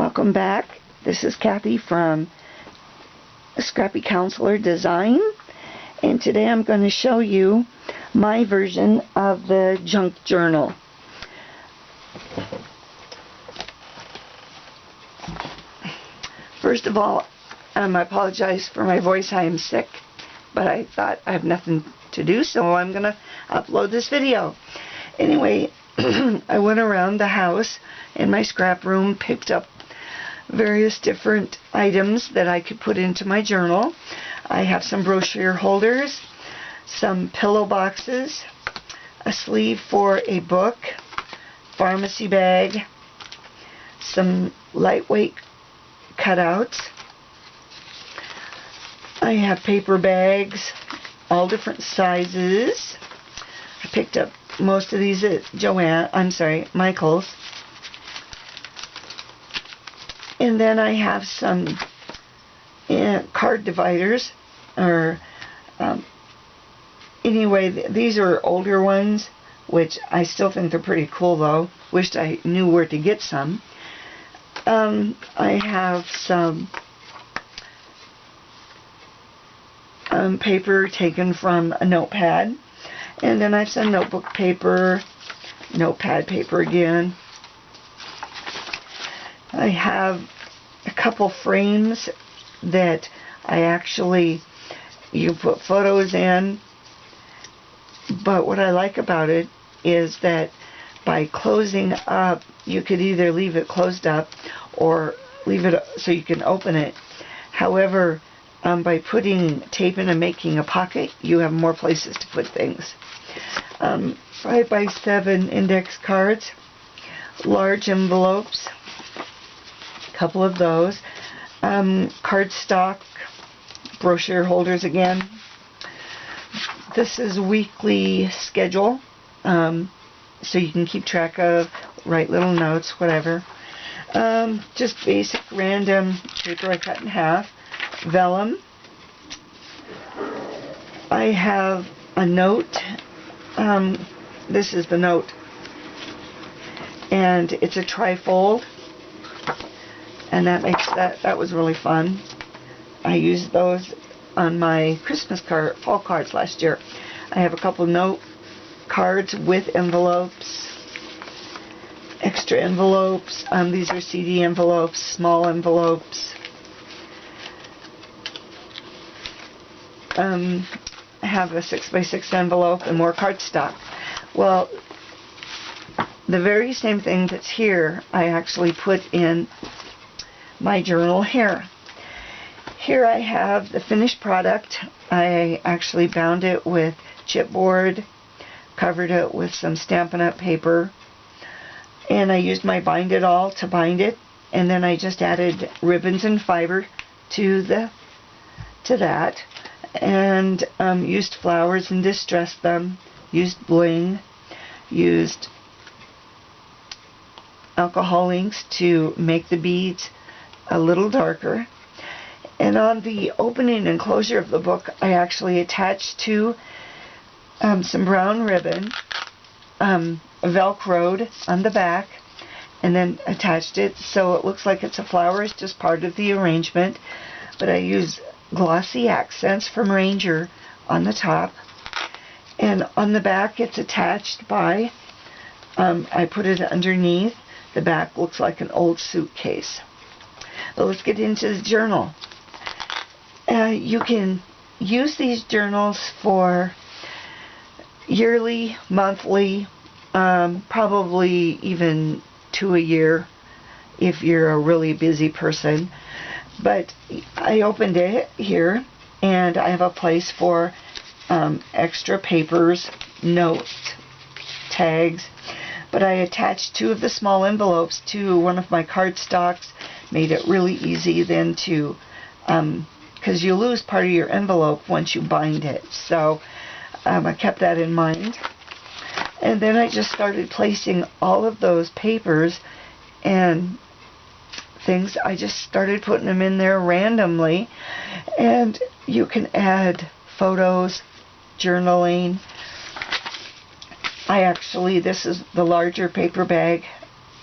Welcome back. This is Kathy from Scrappy Counselor Design, and today I'm going to show you my version of the junk journal. First of all, I apologize for my voice. I am sick, but I thought I have nothing to do, so I'm going to upload this video. Anyway, I went around the house in my scrap room, picked up various different items that I could put into my journal. I have some brochure holders, some pillow boxes, a sleeve for a book, pharmacy bag, some lightweight cutouts. I have paper bags, all different sizes. I picked up most of these at Michael's. And then I have some card dividers, anyway, these are older ones, which I still think they're pretty cool though. Wished I knew where to get some. I have some paper taken from a notepad, and then I have some notebook paper, notepad paper again. I have a couple frames that you put photos in, but what I like about it is that by closing up, you could either leave it closed up or leave it so you can open it. However, by putting tape in and making a pocket, you have more places to put things. 5x7 index cards, large envelopes, couple of those, cardstock, brochure holders again. This is weekly schedule, so you can keep track of, write little notes, whatever. Just basic random paper I cut in half, vellum. I have a note. This is the note, and it's a trifold. And that was really fun. I used those on my Christmas fall cards last year. I have a couple note cards with envelopes, extra envelopes. These are CD envelopes, small envelopes. I have a 6x6 envelope and more cardstock. Well, the very same thing that's here, I actually put in my journal here. Here I have the finished product. I actually bound it with chipboard, covered it with some Stampin' Up! Paper, and I used my Bind It All to bind it, and then I just added ribbons and fiber to that, and used flowers and distressed them, used bling, used alcohol inks to make the beads a little darker. And on the opening and closure of the book, I actually attached some brown ribbon, velcroed on the back, and then attached it so it looks like it's a flower. It's just part of the arrangement, but I use glossy accents from Ranger on the top, and on the back it's attached by, I put it underneath. The back looks like an old suitcase. But let's get into the journal. You can use these journals for yearly, monthly, probably even 2 a year if you're a really busy person. But I opened it here, and I have a place for extra papers, notes, tags. But I attached 2 of the small envelopes to one of my cardstocks. Made it really easy then to, because you lose part of your envelope once you bind it. So I kept that in mind. And then I just started placing all of those papers and things. I just started putting them in there randomly. And you can add photos, journaling. This is the larger paper bag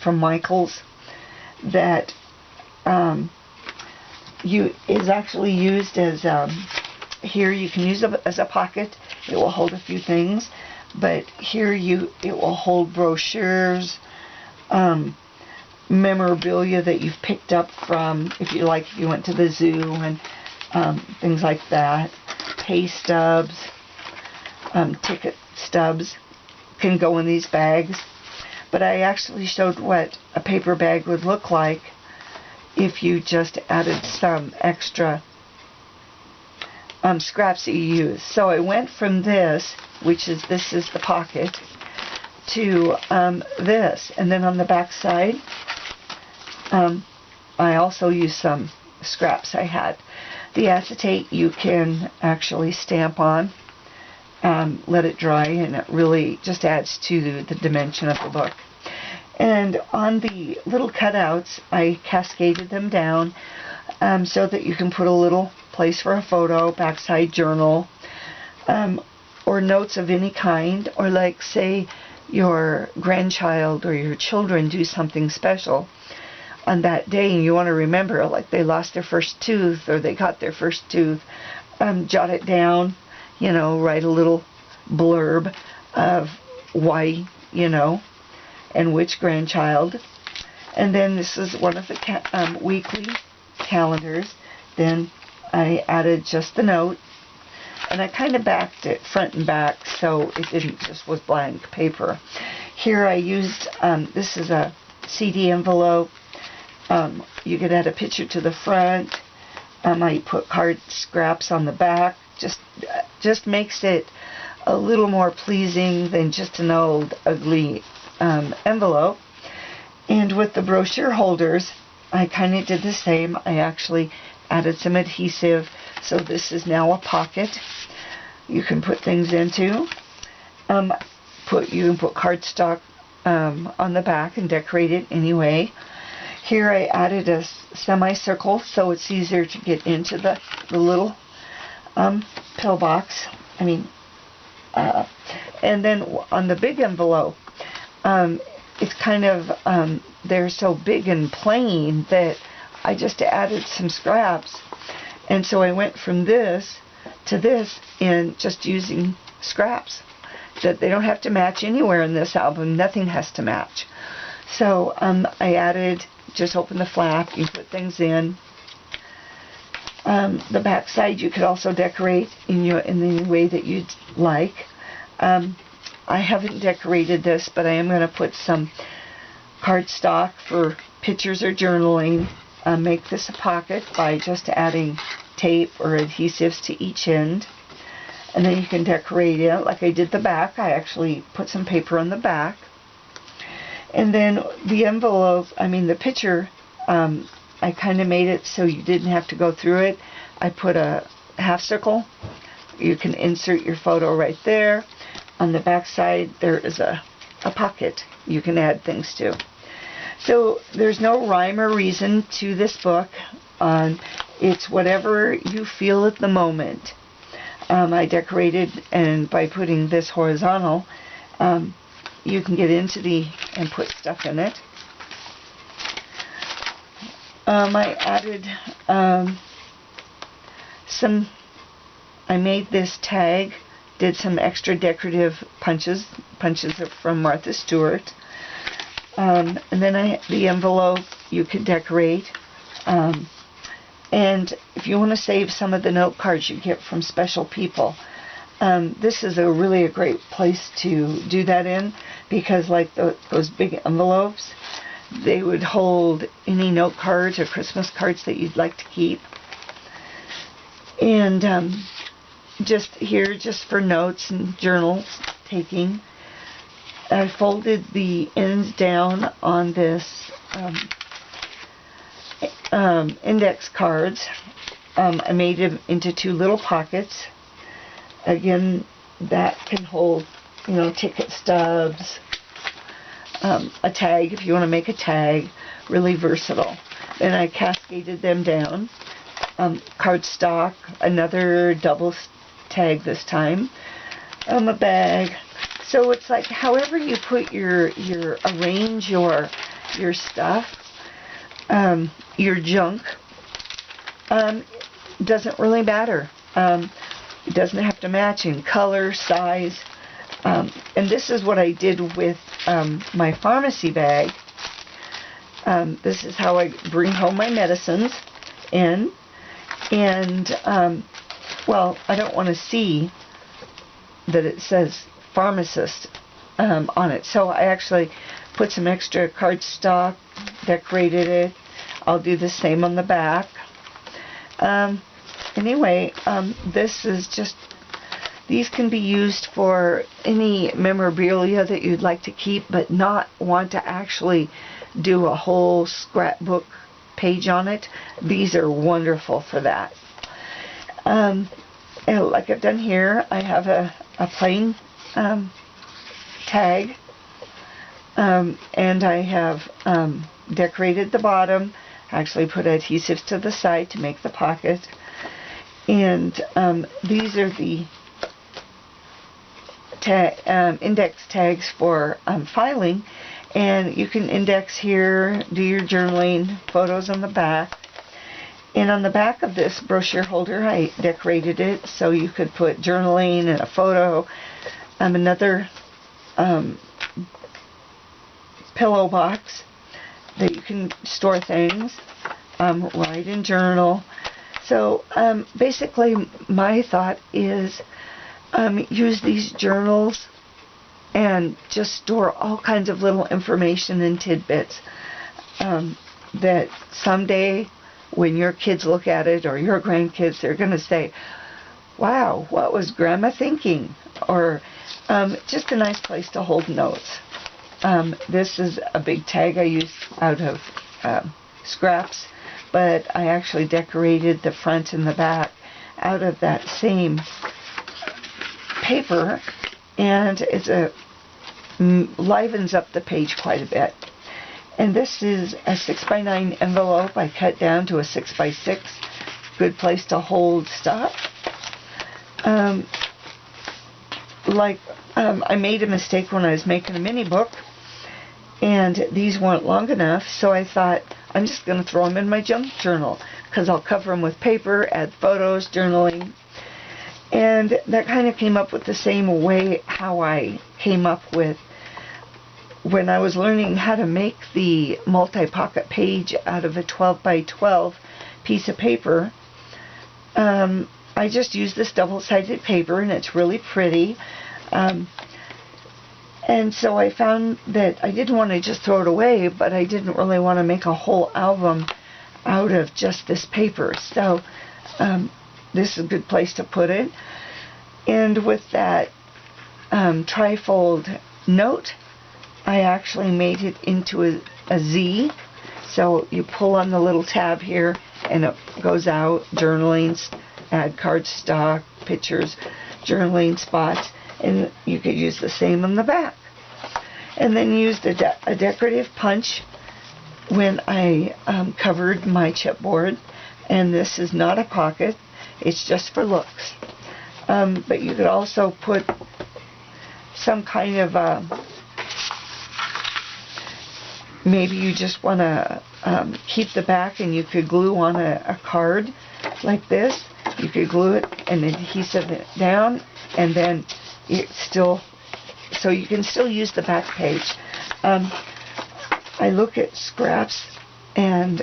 from Michael's that is actually used as here you can use it as a pocket. It will hold a few things, but here it will hold brochures, memorabilia that you've picked up from, if you went to the zoo, and things like that. Pay stubs, ticket stubs can go in these bags. But I actually showed what a paper bag would look like if you just added some extra scraps that you use. So I went from this is the pocket, to this, and then on the back side I also used some scraps I had. The acetate you can actually stamp on, let it dry, and it really just adds to the dimension of the book. And on the little cutouts, I cascaded them down so that you can put a little place for a photo, backside journal, or notes of any kind, or like say your grandchild or your children do something special on that day and you want to remember, like they lost their first tooth or they got their first tooth, jot it down, write a little blurb of why, and which grandchild. And then this is one of the weekly calendars. Then I added just the note, and I kind of backed it front and back so it didn't just was blank paper. Here I used, this is a CD envelope. You could add a picture to the front. I put card scraps on the back. Just makes it a little more pleasing than just an old ugly envelope. And with the brochure holders, I kind of did the same. I actually added some adhesive, so this is now a pocket you can put things into. You can put cardstock on the back and decorate it anyway. Here I added a semicircle so it's easier to get into the little pillbox. And then on the big envelope, it's kind of, they're so big and plain that I just added some scraps. And so I went from this to this in just using scraps. That they don't have to match anywhere in this album. Nothing has to match. So I added, just open the flap, you put things in. The back side you could also decorate in the way that you'd like. I haven't decorated this, but I am going to put some cardstock for pictures or journaling. Make this a pocket by just adding tape or adhesives to each end. And then you can decorate it like I did the back. I actually put some paper on the back. And then the envelope, the picture, I kind of made it so you didn't have to go through it. I put a half circle. You can insert your photo right there. On the back side, there is a pocket you can add things to. So there's no rhyme or reason to this book. It's whatever you feel at the moment. I decorated, and by putting this horizontal, you can get into and put stuff in it. I added I made this tag, did some extra decorative punches from Martha Stewart. And then the envelope you could decorate. And if you want to save some of the note cards you get from special people, this is really a great place to do that in, because like those big envelopes, they would hold any note cards or Christmas cards that you'd like to keep. And just for notes and journals taking, I folded the ends down on this index cards. I made them into two little pockets. Again, that can hold, ticket stubs, a tag if you want to make a tag. Really versatile. Then I cascaded them down. Cardstock, another double tag this time. A bag. So it's like however you put arrange your stuff. your junk, doesn't really matter. It doesn't have to match in color, size. And this is what I did with my pharmacy bag. This is how I bring home my medicines in. And, well, I don't want to see that it says pharmacist on it. So I actually put some extra cardstock, decorated it. I'll do the same on the back. Anyway, this is just, these can be used for any memorabilia that you'd like to keep but not want to actually do a whole scrapbook page on it. These are wonderful for that. And like I've done here, I have a plain tag, and I have decorated the bottom, actually put adhesives to the side to make the pocket. And these are the index tags for filing, and you can index here, do your journaling, photos on the back. And on the back of this brochure holder, I decorated it so you could put journaling and a photo, another pillow box that you can store things, write and journal. So basically my thought is use these journals and just store all kinds of little information and tidbits that someday when your kids look at it, or your grandkids, they're going to say, wow, what was Grandma thinking? Or just a nice place to hold notes. This is a big tag I used out of scraps, but I actually decorated the front and the back out of that same paper, and it livens up the page quite a bit. And this is a 6x9 envelope I cut down to a 6x6. Good place to hold stuff. I made a mistake when I was making a mini book, and these weren't long enough, so I thought I'm just going to throw them in my junk journal because I'll cover them with paper, add photos, journaling. And that kind of came up with the same way how I came up with when I was learning how to make the multi-pocket page out of a 12x12 piece of paper. I just used this double-sided paper, and it's really pretty. And so I found that I didn't want to just throw it away, but I didn't really want to make a whole album out of just this paper. So this is a good place to put it. And with that trifold note, I actually made it into a Z. So you pull on the little tab here and it goes out, journaling, add cardstock, pictures, journaling spots, and you could use the same on the back. And then used a decorative punch when I covered my chipboard, and this is not a pocket, it's just for looks. But you could also put some kind of maybe you just want to keep the back, and you could glue on a card like this. You could glue it and adhesive it down, and then it's still, so you can still use the back page. I look at scraps and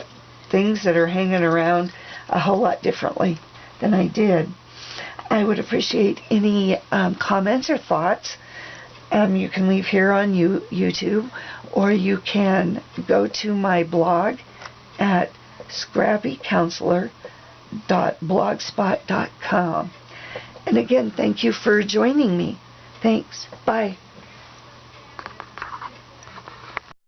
things that are hanging around a whole lot differently than I did. I would appreciate any comments or thoughts. You can leave here on YouTube, or you can go to my blog at scrappycounselor.blogspot.com. And again, thank you for joining me. Thanks. Bye.